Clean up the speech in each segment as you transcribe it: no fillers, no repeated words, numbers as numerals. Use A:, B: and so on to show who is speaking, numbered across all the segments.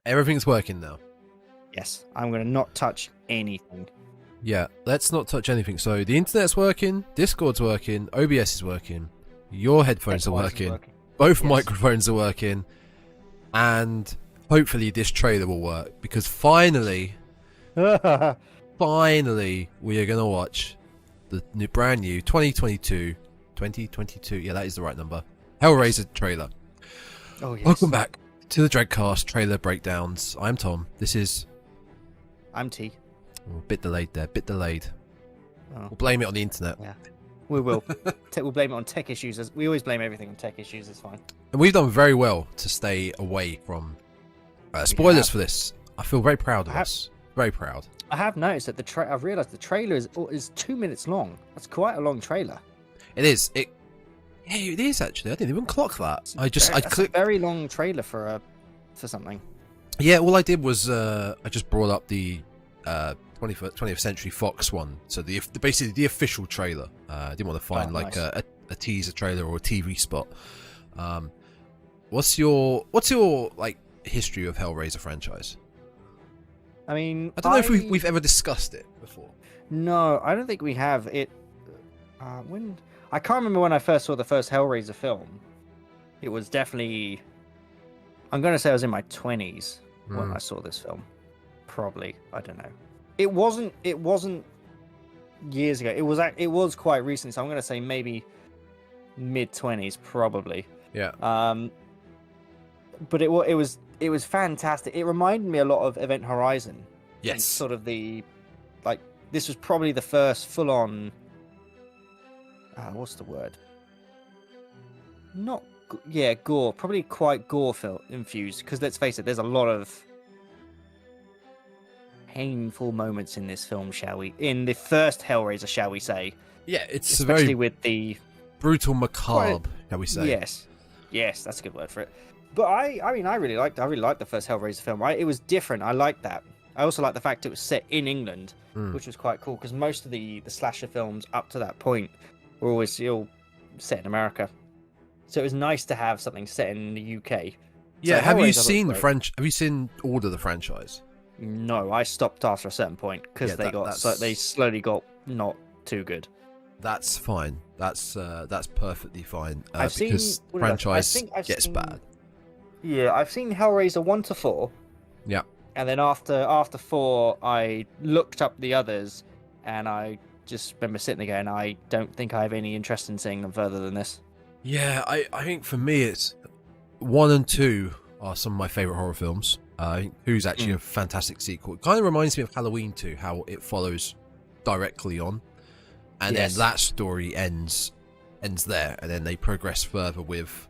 A: Everything's working now.
B: Yes, I'm going to not touch anything.
A: Yeah, let's not touch anything. So the internet's working, Discord's working, OBS is working, your headphones are working, both microphones are working, and hopefully this trailer will work, because finally we are going to watch the brand new 2022, yeah, that is the right number, Hellraiser trailer.
B: Oh, yes.
A: Welcome back to the Dreadcast trailer breakdowns. I'm Tom.
B: I'm T.
A: Oh, bit delayed there, bit delayed.
B: Oh.
A: We'll blame it on the internet.
B: Yeah, we will. We'll blame it on tech issues. We always blame everything on tech issues. It's fine.
A: And we've done very well to stay away from spoilers for this. I feel very proud of us. Very proud.
B: I have noticed that I've realised the trailer is 2 minutes long. That's quite a long trailer.
A: It is. It is actually. I didn't even clock that. I clicked.
B: A very long trailer for something.
A: Yeah, all I did was I just brought up the 20th Century Fox one. So basically the official trailer. I didn't want to find
B: nice.
A: a teaser trailer or a TV spot. What's your like history of Hellraiser franchise?
B: I mean,
A: I don't know if we've ever discussed it before.
B: No, I don't think we have. I can't remember when I first saw the first Hellraiser film. It was definitely, I'm going to say I was in my 20s when I saw this film. Probably, I don't know. It wasn't years ago. It was quite recent, so I'm going to say maybe mid-20s probably.
A: Yeah.
B: But it was fantastic. It reminded me a lot of Event Horizon.
A: Yes.
B: Sort of this was probably the first full-on. What's the word? Gore. Probably quite gore infused. Because let's face it, there's a lot of painful moments in this film, in the first Hellraiser, shall we say?
A: Yeah, it's
B: especially
A: very
B: with the
A: brutal, macabre, shall we say?
B: Yes, that's a good word for it. But I really liked the first Hellraiser film. It was different. I liked that. I also liked the fact it was set in England, which was quite cool, because most of the slasher films up to that point were always set in America. So it was nice to have something set in the UK.
A: Yeah,
B: so
A: have you seen all of the franchise?
B: No, I stopped after a certain point because they slowly got not too good.
A: That's fine. That's perfectly fine.
B: I've
A: because
B: seen
A: franchise gets bad.
B: Yeah, I've seen Hellraiser 1 to 4.
A: Yeah.
B: And then after 4, I looked up the others, and I just remember sitting there going, I don't think I have any interest in seeing them further than this.
A: Yeah, I think for me it's 1 and 2 are some of my favourite horror films. I think 2's actually a fantastic sequel. It kind of reminds me of Halloween 2, how it follows directly on. And then that story ends there, and then they progress further with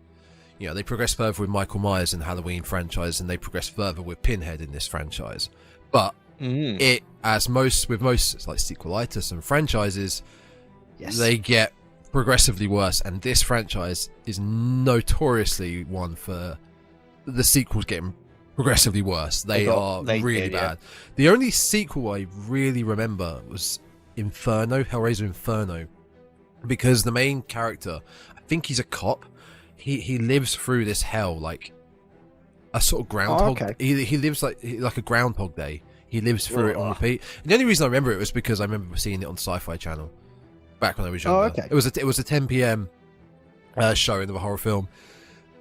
A: Michael Myers in the Halloween franchise, and they progress further with Pinhead in this franchise. But it's like sequelitis and franchises, they get progressively worse, and this franchise is notoriously one for the sequels getting progressively worse. They are really bad. The only sequel I really remember was Hellraiser Inferno, because the main character, I think he's a cop. He lives through this hell like a sort of groundhog. He lives like a Groundhog Day. He lives through it on repeat. And the only reason I remember it was because I remember seeing it on Sci-Fi Channel back when I was younger. It was a 10 p.m. Show in the horror film,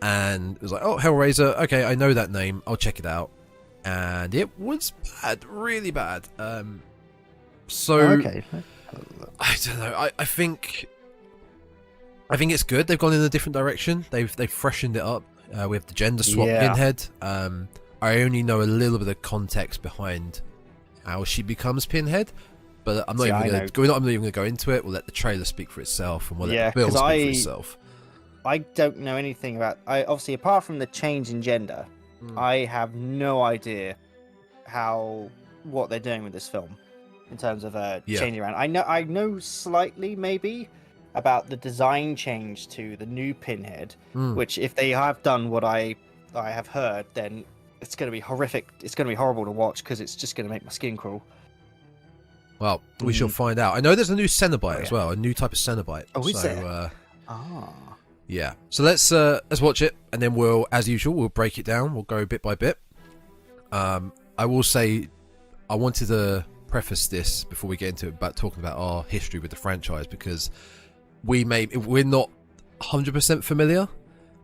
A: and it was like, oh, Hellraiser. Okay, I know that name. I'll check it out. And it was bad, really bad. I don't know. I think it's good. They've gone in a different direction. They've freshened it up. We have the gender swap Pinhead. I only know a little bit of context behind how she becomes Pinhead, but I'm not even going to go into it. We'll let the trailer speak for itself, and we'll let the film speak for itself.
B: I don't know anything about. Obviously, apart from the change in gender, I have no idea what they're doing with this film in terms of changing around. I know slightly maybe about the design change to the new Pinhead, which if they have done what I have heard, then it's going to be horrific. It's going to be horrible to watch because it's just going to make my skin crawl.
A: Well, we shall find out. I know there's a new Cenobite as well, a new type of Cenobite.
B: Oh, is there?
A: Yeah. So let's watch it, and then we'll, as usual, we'll break it down. We'll go bit by bit. I will say, I wanted to preface this before we get into it about talking about our history with the franchise, because we're not 100% familiar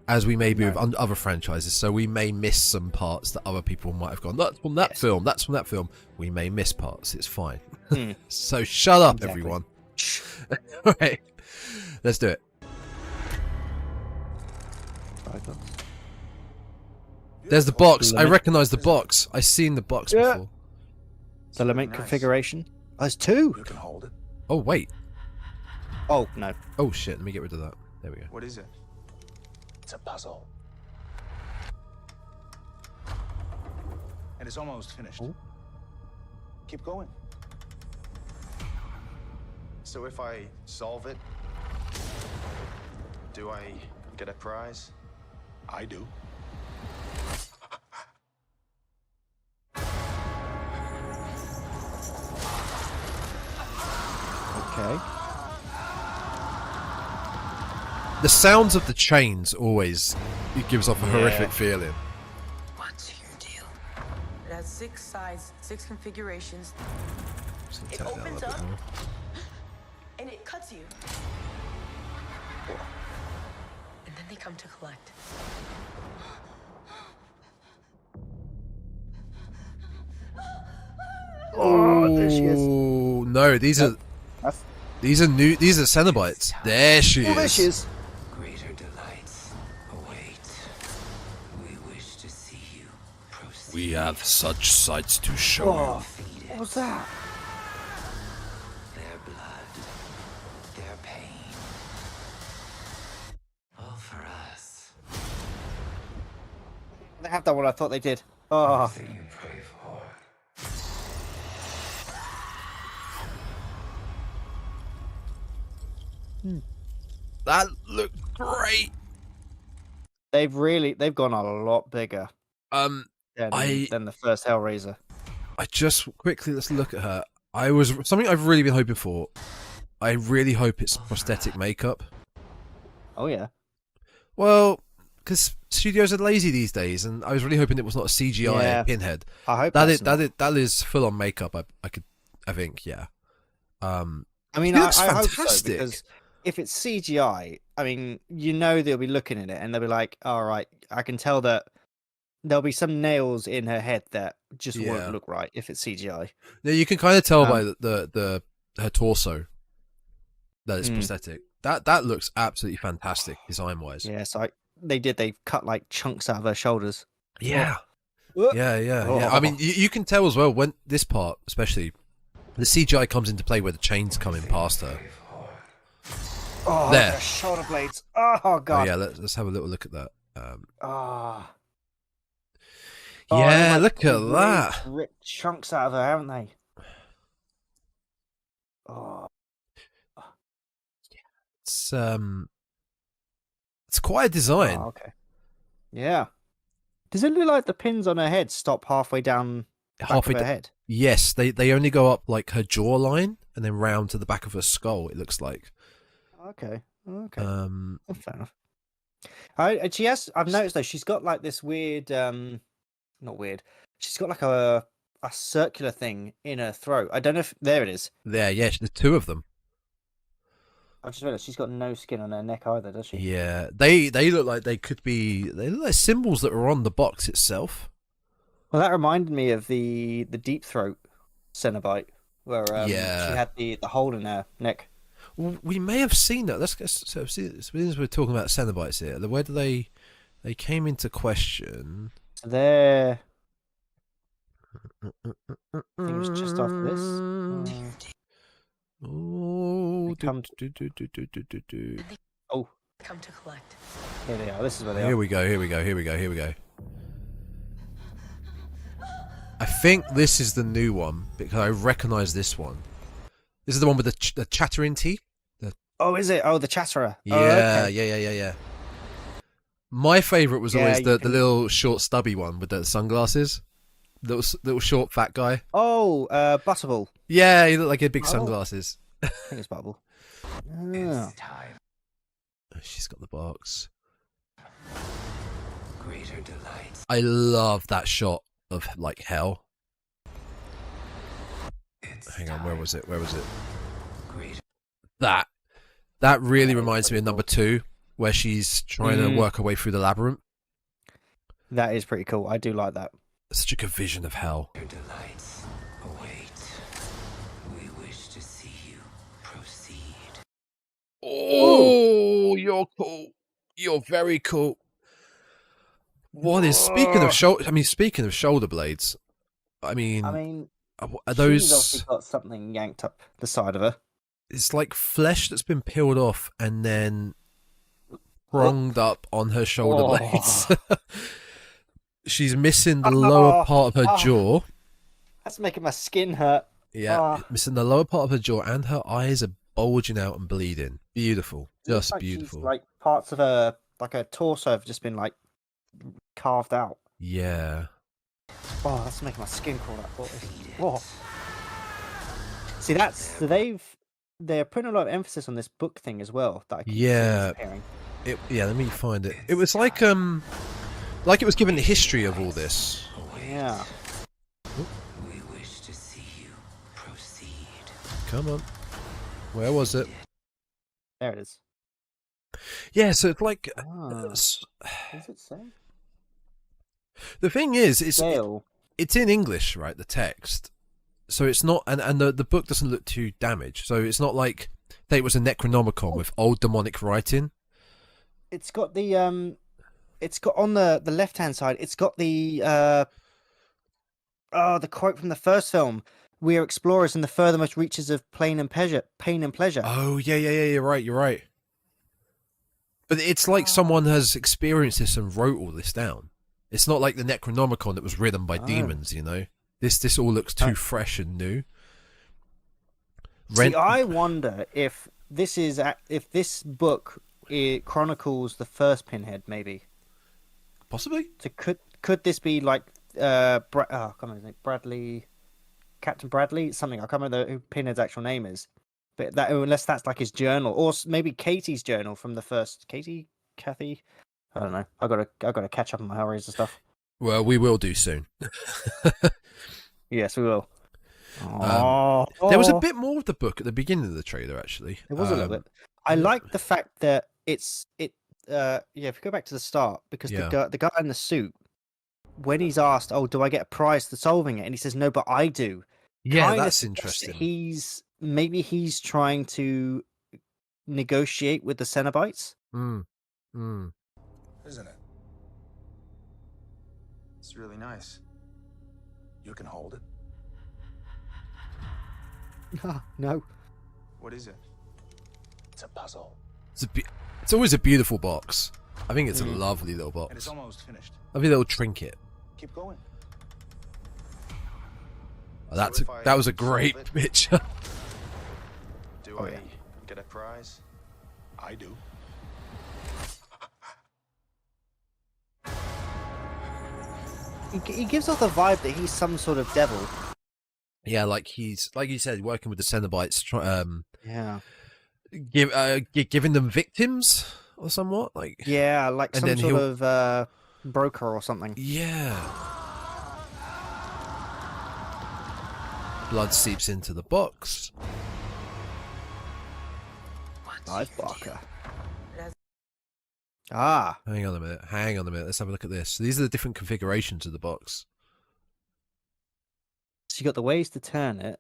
A: as we may be with other franchises, so we may miss some parts that other people might have gone, that's from that film, that's from that film. We may miss parts, it's fine. So shut up, everyone. All right, let's do it. There's the box. I recognize the box. I've seen the box before.
B: The lament configuration. Oh, there's two.
C: You can hold it.
A: Oh, wait.
B: Oh, no.
A: Oh, shit. Let me get rid of that. There we go.
C: What is it? It's a puzzle. And it's almost finished.
B: Ooh.
C: Keep going. So if I solve it, do I get a prize? I do.
B: Okay.
A: The sounds of the chains always, it gives off a horrific feeling.
D: What's your deal? It has 6 sides, 6 configurations. It opens up and it cuts you. And then they come to collect.
B: Oh, there she is.
A: Oh, no, these are new. These are Cenobites. There she is.
B: There she is.
D: Greater delights await. We wish to see you proceed.
A: We have such sights to show
B: Oh, what was that?
D: Their blood, their pain. All for us.
B: They have that one. I thought they did. Oh.
D: Everything you pray for.
A: That looked great.
B: They've gone a lot bigger
A: Um,
B: than the first Hellraiser.
A: I just quickly let's look at her. Something I've really been hoping for. I really hope it's prosthetic makeup.
B: Oh yeah.
A: Well, because studios are lazy these days, and I was really hoping it was not a CGI Pinhead.
B: I hope
A: that is full on makeup. I think, yeah.
B: I mean,
A: It looks
B: I hope so,
A: fantastic.
B: because if it's CGI, I mean, they'll be looking at it and they'll be like, "All right, I can tell that there'll be some nails in her head that just won't look right if it's CGI."
A: Yeah, you can kind of tell by her torso that it's prosthetic. That looks absolutely fantastic design wise.
B: Yeah, so they cut like chunks out of her shoulders.
A: Yeah.
B: Oh.
A: Yeah. I mean, you can tell as well when this part, especially, the CGI comes into play where the chains coming past her.
B: Oh,
A: there.
B: the shoulder blades. Oh god.
A: Oh, yeah, let's have a little look at that.
B: Yeah,
A: look at that.
B: Ripped chunks out of her, haven't they? Oh.
A: It's quite a design.
B: Oh, okay. Yeah. Does it look like the pins on her head stop halfway down the back of her head?
A: Yes, they only go up like her jawline and then round to the back of her skull. It looks like.
B: Okay.
A: Oh,
B: Fair enough. I've noticed though, she's got like this weird, not weird. She's got like a circular thing in her throat. I don't know if there it is.
A: Yeah, there's 2 of them.
B: I just realized she's got no skin on her neck either, does she?
A: Yeah, they look like they look like symbols that are on the box itself.
B: Well, that reminded me of the Deep Throat Cenobite, where she had the hole in her neck.
A: We may have seen that. Since we're talking about Cenobites here, where do they came into question?
B: So they're... I think it was just after this.
A: Oh,
B: come to
D: collect.
B: Here they are. This is where they are.
A: Here we go. I think this is the new one because I recognise this one. This is the one with the chattering teeth.
B: Oh, is it? Oh, the Chatterer.
A: Yeah,
B: oh, okay.
A: yeah. My favourite was always the little short stubby one with the sunglasses. Little short fat guy.
B: Oh, Butterball.
A: Yeah, he looked like he had big sunglasses.
B: I think it's Butterball.
D: It's time.
A: She's got the box.
D: Greater delights.
A: I love that shot of like hell. Hang on, where was it? That really reminds me of number 2, where she's trying to work her way through the labyrinth.
B: That is pretty cool. I do like that.
A: Such a good vision of hell.
E: Your delights await. We wish to see you proceed.
A: Oh, you're cool. You're very cool. What is speaking of shoulder blades? I mean, are
B: she's
A: those?
B: obviously got something yanked up the side of her.
A: It's like flesh that's been peeled off and then pronged up on her shoulder blades. She's missing the lower part of her jaw.
B: That's making my skin hurt.
A: Yeah, missing the lower part of her jaw, and her eyes are bulging out and bleeding. Beautiful, just
B: like
A: beautiful.
B: Like parts of her, like her torso, have just been like carved out.
A: Yeah.
B: Oh, that's making my skin crawl. Whoa. See, they're putting a lot of emphasis on this book thing as well. That I keep disappearing.
A: Let me find it. It was like it was given the history of all this.
B: Yeah.
E: We wish to see you proceed.
A: Come on. Where was it?
B: There it is.
A: Yeah, so it's like
B: Does it say?
A: the thing is, it's in English, right? The text, so it's not, and the book doesn't look too damaged. So it's not like it was a Necronomicon with old demonic writing.
B: It's got the it's got on the left hand side. It's got the quote from the first film. We are explorers in the furthermost reaches of pain and pleasure.
A: Oh yeah. You're right. But it's like someone has experienced this and wrote all this down. It's not like the Necronomicon that was written by demons, you know. This all looks too fresh and new.
B: See, I wonder if this book chronicles the first Pinhead, maybe.
A: Possibly.
B: So could this be like I can't remember his name, Bradley, Captain Bradley, something. I can't remember who Pinhead's actual name is, but unless that's like his journal, or maybe Katie's journal from the first Kathy. I don't know. I gotta catch up on my Hellraiser stuff.
A: Well, we will do soon.
B: Yes, we will.
A: There was a bit more of the book at the beginning of the trailer, actually.
B: It was a little bit. I like the fact that if you go back to the start, because the guy in the suit, when he's asked, "Oh, do I get a prize for solving it?" and he says, "No, but I do."
A: Yeah, that's interesting.
B: He's trying to negotiate with the Cenobites.
C: Isn't it? It's really nice. You can hold it.
B: No.
C: What is it? It's a puzzle.
A: It's always a beautiful box. I think it's a lovely little box.
C: And it's almost finished.
A: Lovely little trinket.
C: Keep going.
A: Oh, that was a great picture.
C: Do I get a prize? I do.
B: He gives off the vibe that he's some sort of devil.
A: Yeah, like he's, like you said, working with the Cenobites. Giving them victims or somewhat, like
B: like some sort of broker or something.
A: Yeah. Blood seeps into the box.
B: Nice Barker.
A: Hang on a minute. Let's have a look at this. So these are the different configurations of the box.
B: So you got the ways to turn it.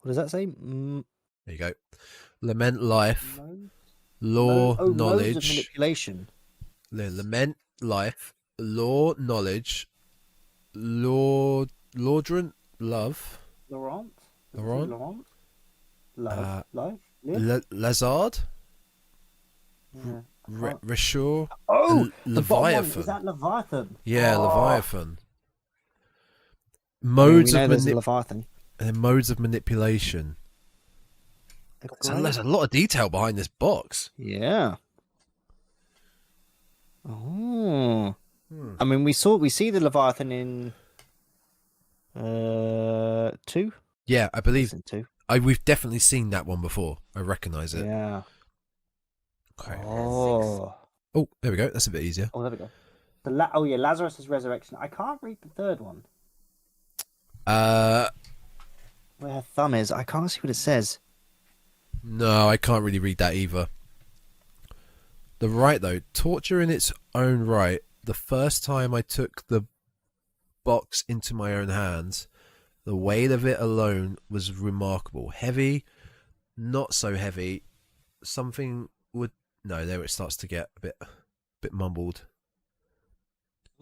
B: What does that say?
A: There you go. Lament life, law, knowledge,
B: modes of manipulation.
A: Lament life, law, knowledge, Laurent, love,
B: Laurent,
A: Lazard, Reshore.
B: Oh,
A: Leviathan.
B: Is that Leviathan?
A: Yeah, Leviathan. Modes of
B: Leviathan.
A: And modes of manipulation. There's a lot of detail behind this box.
B: Yeah. Oh. I mean, we see the Leviathan in 2.
A: Yeah, I believe
B: in 2.
A: We've definitely seen that one before. I recognise it.
B: Yeah.
A: Okay.
B: Oh,
A: there we go. That's a bit easier.
B: there we go. Oh yeah, Lazarus' resurrection. I can't read the third one.
A: Uh,
B: Where her thumb is, I can't see what it says.
A: no, I can't really read that either. The right though, torture in its own right. The first time I took the box into my own hands, the weight of it alone was remarkable. Heavy, not so heavy. Something would no. There it starts to get a bit mumbled.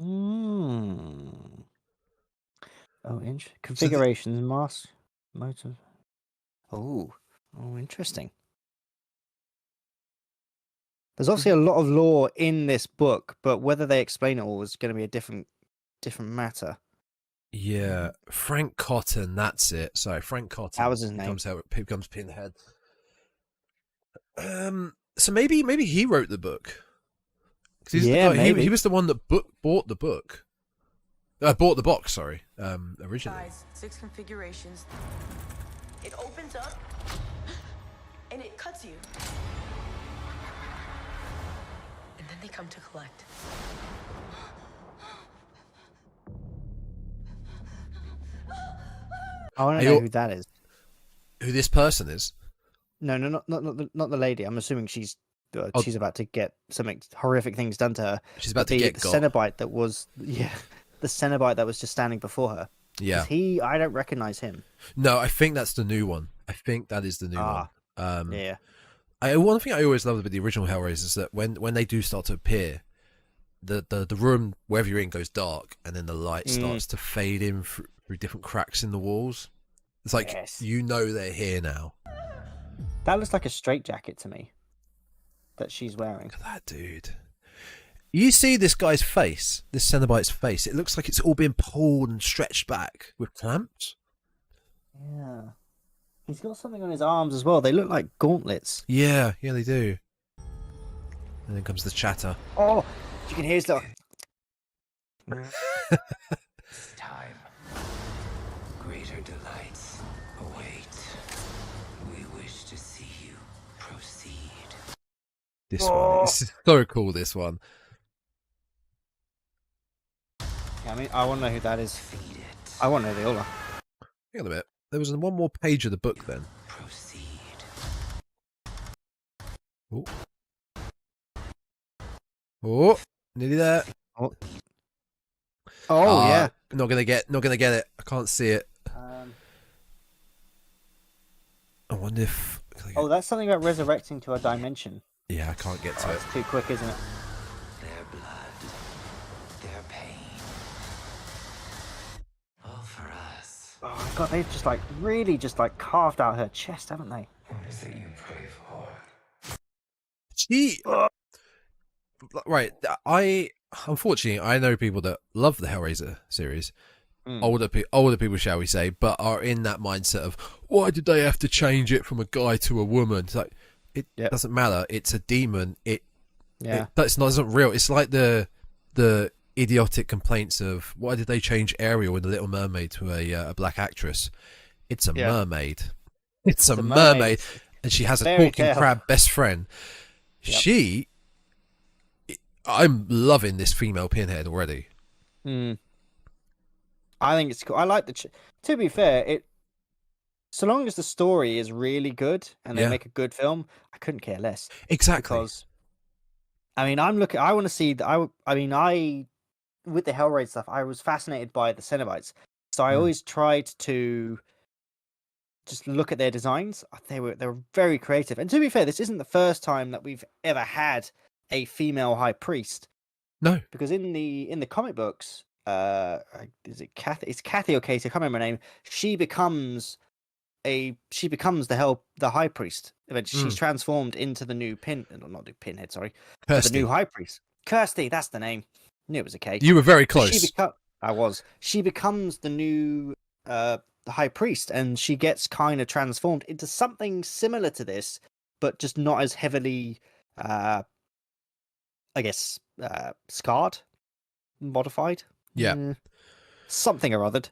B: Mm. Oh, configurations, mask, motive. Oh, interesting. There's obviously a lot of lore in this book, but whether they explain it all is going to be a different matter.
A: Yeah, Frank Cotton. That's it. Sorry, Frank Cotton.
B: That was his name.
A: Becomes Pinhead. So maybe he wrote the book.
B: Maybe.
A: He was the one that bought the book. Bought the box. Sorry, originally.
D: Size, 6 configurations. It opens up and it cuts you. And then they come to collect.
B: I want to know who that is.
A: Who this person is?
B: No, not the lady. I'm assuming she's about to get some horrific things done to her.
A: She's about to get
B: the Cenobite that was the Cenobite that was just standing before her.
A: Yeah,
B: I don't recognize him.
A: No, I think that's the new one. I think that is the new one.
B: Yeah.
A: One thing I always loved about the original Hellraiser is that when they do start to appear, the room wherever you're in goes dark, and then the light starts to fade in through different cracks in the walls. It's like they're here now.
B: That looks like a straitjacket to me that she's wearing.
A: Look at that, dude. You see this guy's face, this Cenobite's face. It looks like it's all been pulled and stretched back with clamps.
B: Yeah. He's got something on his arms as well. They look like gauntlets.
A: Yeah, they do. And then comes the chatter.
B: Oh, you can hear his little...
E: Time. Greater delights await. We wish to see you proceed.
A: This one is so cool, this one.
B: Yeah, I mean, I want to know who that is.
E: Feed it.
B: I want to know who they all are.
A: Hang on a bit. There was one more page of the book then.
E: Proceed.
A: Oh. Oh, nearly there.
B: Oh yeah.
A: Not gonna get it. I can't see it. I wonder if.
B: Oh, that's something about resurrecting to a dimension.
A: Yeah, I can't get to it.
B: It's too quick, isn't it?
E: Their blood. Their pain. All for us.
B: Oh my god, they've really carved out her chest, haven't they?
E: What is it you pray for?
A: Right. Unfortunately, I know people that love the Hellraiser series. Older people, shall we say, but are in that mindset of why did they have to change it from a guy to a woman? It's like it doesn't matter. It's a demon. That's not real. It's like the idiotic complaints of why did they change Ariel in The Little Mermaid to a black actress? It's a mermaid. It's a mermaid, and she has a talking crab best friend. Yep. I'm loving this female Pinhead already.
B: I think it's cool. I like to be fair, so long as the story is really good and they make a good film, I couldn't care less.
A: Exactly.
B: Because, I mean, I want to see with the Hellraiser stuff, I was fascinated by the Cenobites. So I always tried to just look at their designs. They were very creative. And to be fair, this isn't the first time that we've ever had a female high priest.
A: No.
B: Because in the comic books, is it Kathy? It's Kathy or Katie, I can't remember her name. She becomes the high priest. Eventually, she's transformed into the new Pinhead, sorry. The new high priest. Kirsty, that's the name. I knew it was a K.
A: You were very close.
B: I was. She becomes the new high priest, and she gets kind of transformed into something similar to this, but just not as heavily, scarred, modified.
A: Yeah.
B: Something or other.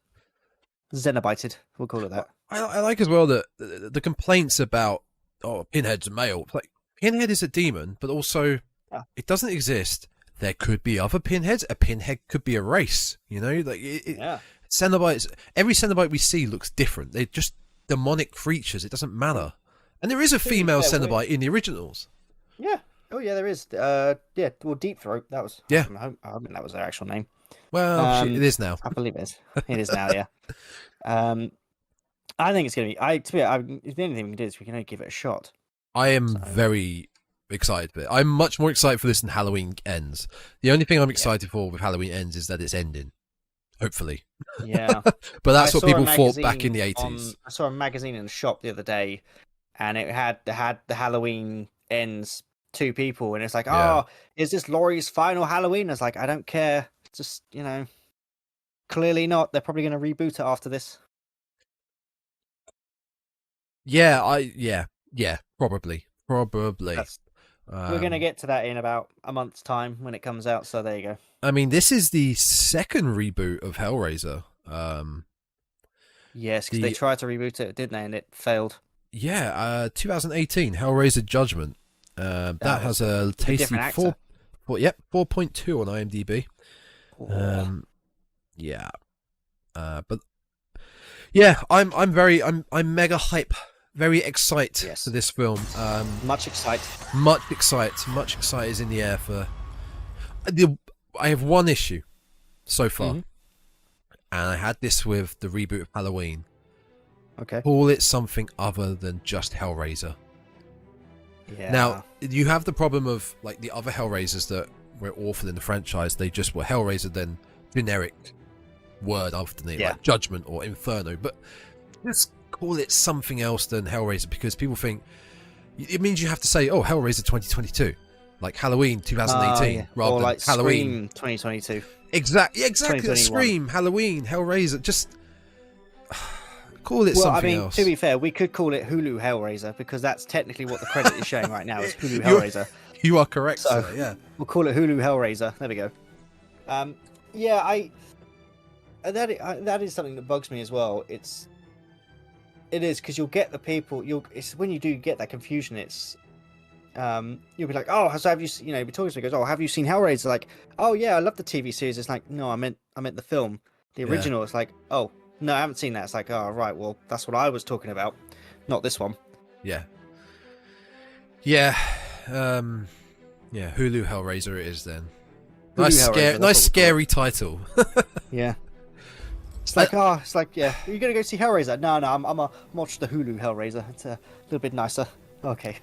B: Xenobited, we'll call it that.
A: I like as well that the complaints about Pinhead's a male. Like Pinhead is a demon, but also it doesn't exist. there could be other pinheads. A pinhead could be a race, you know, like
B: Yeah.
A: Cenobites, every Cenobite we see looks different. They're just demonic creatures. It doesn't matter. And there is a female Cenobite in the originals.
B: Yeah. Oh yeah, there is. Yeah. Well, Deep Throat. That was.
A: Yeah.
B: I hope that was their actual name.
A: Well, it is now.
B: I believe it is. It is now. Yeah. I think it's gonna be. If the only thing we can do is we can only give it a shot.
A: I am very excited for it. I'm much more excited for this than Halloween Ends. The only thing I'm excited for with Halloween Ends is that it's ending. Hopefully.
B: Yeah.
A: But that's
B: I
A: what
B: saw
A: people
B: a
A: thought back
B: magazine
A: in the 80s.
B: I saw a magazine in the shop the other day, and it had the Halloween Ends 2 people, and it's like,
A: Yeah.
B: oh, is this Laurie's final Halloween? I was like, I don't care. Just, clearly not. They're probably going to reboot it after this.
A: Yeah, probably.
B: We're going to
A: Um,
B: get to that in about a month's time when it comes out, so there you go.
A: I mean, this is the second reboot of Hellraiser.
B: Yes, because they tried to reboot it, didn't they? And it failed.
A: 2018, Hellraiser Judgment. That has a tasty
B: different actor.
A: 4.2 on IMDb.
B: Oh.
A: But yeah, I'm mega hype, very excited for this film.
B: Much excited.
A: Much excited is in the air for. I have one issue so far, and I had this with the reboot of Halloween.
B: Okay.
A: Call it something other than just Hellraiser.
B: Yeah.
A: Now, you have the problem of like the other Hellraisers that were awful in the franchise. They just were Hellraiser, then generic word after it, like Judgment or Inferno. But let's call it something else than Hellraiser, because people think it means you have to say, oh, Hellraiser 2022, like Halloween 2018, rather
B: or
A: than
B: like
A: Halloween
B: Scream 2022.
A: Exactly.
B: 2021.
A: Scream, Halloween, Hellraiser. Just call it something else.
B: To be fair, we could call it Hulu Hellraiser, because that's technically what the credit is showing right now is Hulu Hellraiser.
A: You are correct,
B: So,
A: sir. Yeah.
B: We'll call it Hulu Hellraiser. There we go. That is something that bugs me as well. It is because you'll get the people. It's when you do get that confusion. It's you'll be like, oh, so have you? Be talking to me, goes, oh, have you seen Hellraiser? Like, oh yeah, I love the TV series. It's like, no, I meant the film, the original. It's like, oh no, I haven't seen that. It's like, oh right, well that's what I was talking about, not this one.
A: Yeah. Hulu Hellraiser it is then. Nice scary title.
B: Yeah. It's like, yeah, are you going to go see Hellraiser? No, I'm going to watch the Hulu Hellraiser. It's a little bit nicer. Okay.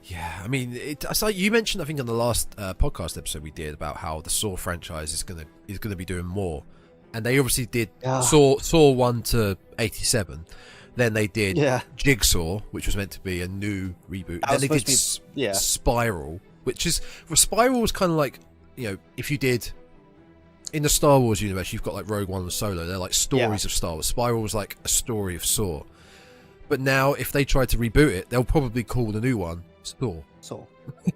A: Yeah, I mean, it's like you mentioned, I think, on the last podcast episode we did about how the Saw franchise is gonna be doing more, and they obviously did Saw 1 to 87. Then they did Jigsaw, which was meant to be a new reboot. Then they did Spiral, Spiral was kind of like, if you did in the Star Wars universe, you've got like Rogue One and Solo. They're like stories of Star Wars. Spiral was like a story of Saw. But now, if they try to reboot it, they'll probably call the new one Saw.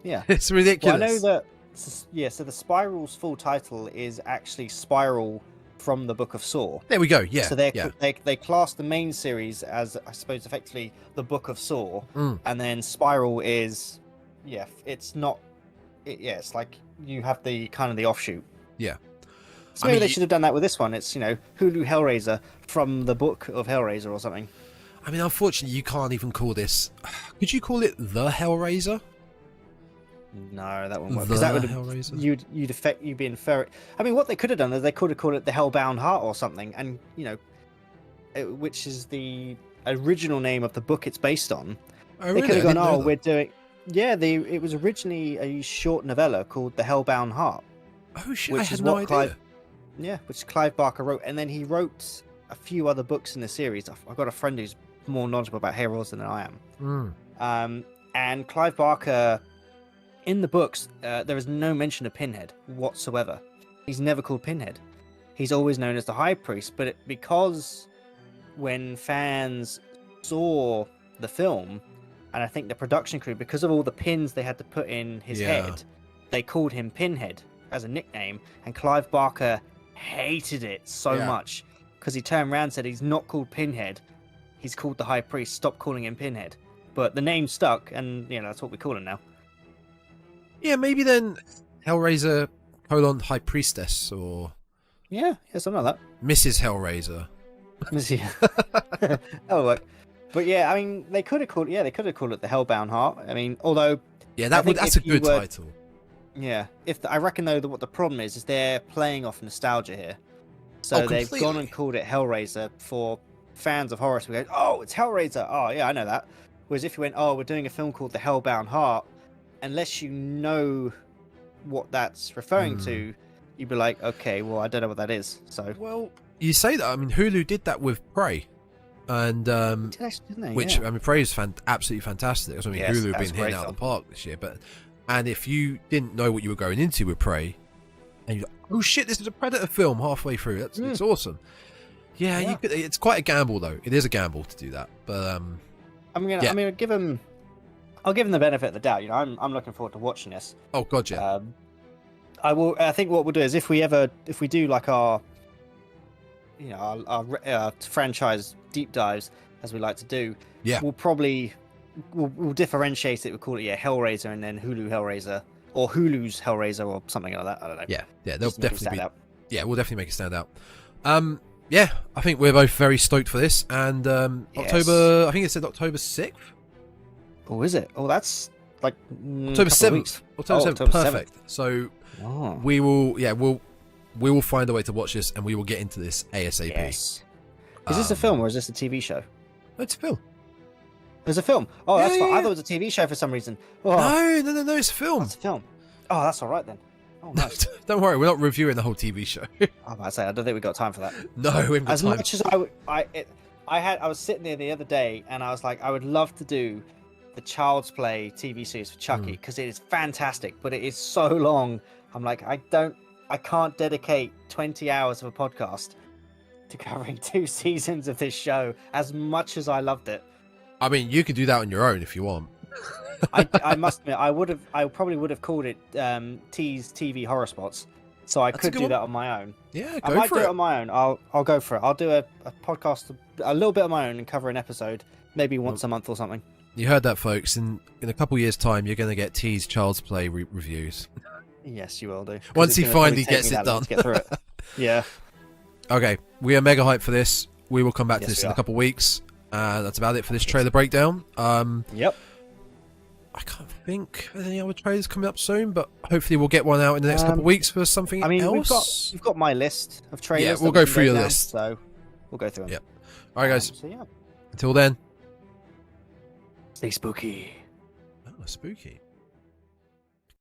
B: Yeah.
A: It's ridiculous.
B: Well, I know that. So the Spiral's full title is actually Spiral from the Book of Saw.
A: There we go. Yeah.
B: So they class the main series as, I suppose, effectively the Book of Saw, and then Spiral is, it's not. It's like you have the kind of the offshoot.
A: Yeah.
B: So maybe they should have done that with this one. It's, Hulu Hellraiser from the Book of Hellraiser or something.
A: I mean, unfortunately, you can't even call this. Could you call it the Hellraiser?
B: No, that wouldn't work. Because that would you'd be inferring. I mean, what they could have done is they could have called it the Hellbound Heart or something, and which is the original name of the book it's based on.
A: Oh, really?
B: They could have gone, we're doing. Yeah, it was originally a short novella called The Hellbound Heart.
A: Oh shit!
B: Which
A: I had
B: is
A: no
B: what
A: idea.
B: which Clive Barker wrote, and then he wrote a few other books in the series. I've got a friend who's more knowledgeable about Hellraiser than I am. And Clive Barker, in the books, there is no mention of Pinhead whatsoever. He's never called Pinhead. He's always known as the High Priest. But because when fans saw the film, and I think the production crew, because of all the pins they had to put in his head, they called him Pinhead as a nickname. And Clive Barker hated it so much because he turned around and said he's not called Pinhead. He's called the High Priest. Stop calling him Pinhead. But the name stuck, and that's what we call him now.
A: Yeah, maybe then Hellraiser High Priestess or
B: Yeah, something like
A: Mrs. Hellraiser.
B: that. Oh, look. But yeah, I mean, they could have called it the Hellbound Heart. I mean, although
A: Yeah,
B: I think
A: that's a
B: if you
A: good
B: were-
A: title.
B: yeah, I reckon though that what the problem is they're playing off nostalgia here. So
A: Oh,
B: they've gone
A: completely.
B: and called it Hellraiser for fans of horror. So we go, oh, it's Hellraiser. Oh yeah, I know that. Whereas if you went, oh, we're doing a film called The Hellbound Heart, unless you know what that's referring to, you'd be like, okay, well, I don't know what that is. So
A: Well, you say that. I mean, Hulu did that with Prey, and
B: didn't they?
A: which
B: Yeah.
A: I mean, Prey is absolutely fantastic. I mean,
B: Yes,
A: Hulu have
B: that's
A: been
B: a great
A: hitting out of
B: film.
A: the park this year. And if you didn't know what you were going into with Prey, and you're like, oh shit, this is a Predator film halfway through. It's awesome. Yeah,
B: Yeah.
A: it's quite a gamble though. It is a gamble to do that, but yeah.
B: I'll give him the benefit of the doubt. You know, I'm looking forward to watching this.
A: oh god, yeah.
B: I think what we'll do is if we do like our franchise deep dives as we like to do,
A: Yeah.
B: we'll differentiate it. We'll call it Hellraiser and then Hulu Hellraiser or Hulu's Hellraiser or something like that. I don't know.
A: Yeah, they'll
B: Just to make it
A: definitely
B: stand
A: be.
B: out.
A: Yeah, we'll definitely make it stand out. Yeah, I think we're both very stoked for this. And
B: Yes.
A: October, I think it said October 6th.
B: Oh, is it? Oh, that's like
A: October 7th. October 7th.
B: October 7th.
A: Perfect. So
B: Oh.
A: we will find a way to watch this and we will get into this ASAP.
B: Yes. Is this a film or is this a TV show?
A: It's a film.
B: It's a film. Oh, that's
A: Yeah,
B: fine.
A: yeah,
B: I
A: yeah.
B: thought it was a TV show for some reason. Oh,
A: No, it's a film.
B: it's a film. Oh, that's all right then. Oh, nice.
A: Don't worry, we're not reviewing the whole TV show.
B: I'm about to say, I don't think we got time for that.
A: No, we haven't got
B: As
A: time.
B: much as I was sitting there the other day and I was like, I would love to do the Child's Play TV series for Chucky because it is fantastic, but it is so long. I'm like, I can't dedicate 20 hours of a podcast to covering 2 seasons of this show as much as I loved it.
A: I mean, you could do that on your own if you want.
B: I must admit, I probably would have called it T's TV Horror Spots, so I
A: That's a
B: could
A: good
B: do
A: one.
B: that on my own.
A: Yeah,
B: I
A: go
B: might
A: for
B: do it
A: it.
B: on my own. I'll go for it. I'll do a podcast, a little bit of my own, and cover an episode, maybe once a month or something.
A: You heard that, folks. In a couple years' time, you're going to get T's Child's Play reviews.
B: Yes, you will do. 'Cause
A: Once
B: it's
A: he
B: gonna probably
A: finally
B: take
A: gets
B: me
A: it
B: that long
A: done.
B: to get through it. Yeah.
A: Okay, we are mega hyped for this. We will come back to
B: Yes,
A: this
B: we
A: in a
B: are.
A: couple of weeks. That's about it for this trailer breakdown.
B: Yep.
A: I can't think of any other trailers coming up soon, but hopefully we'll get one out in the next couple of weeks for something
B: I mean,
A: else.
B: we've got my list of trailers.
A: Yeah,
B: that
A: we'll
B: we
A: go
B: can
A: through your
B: down,
A: list.
B: So we'll go through them.
A: Yep. All right, guys.
B: So yeah,
A: Until then.
B: stay spooky.
A: Oh, spooky.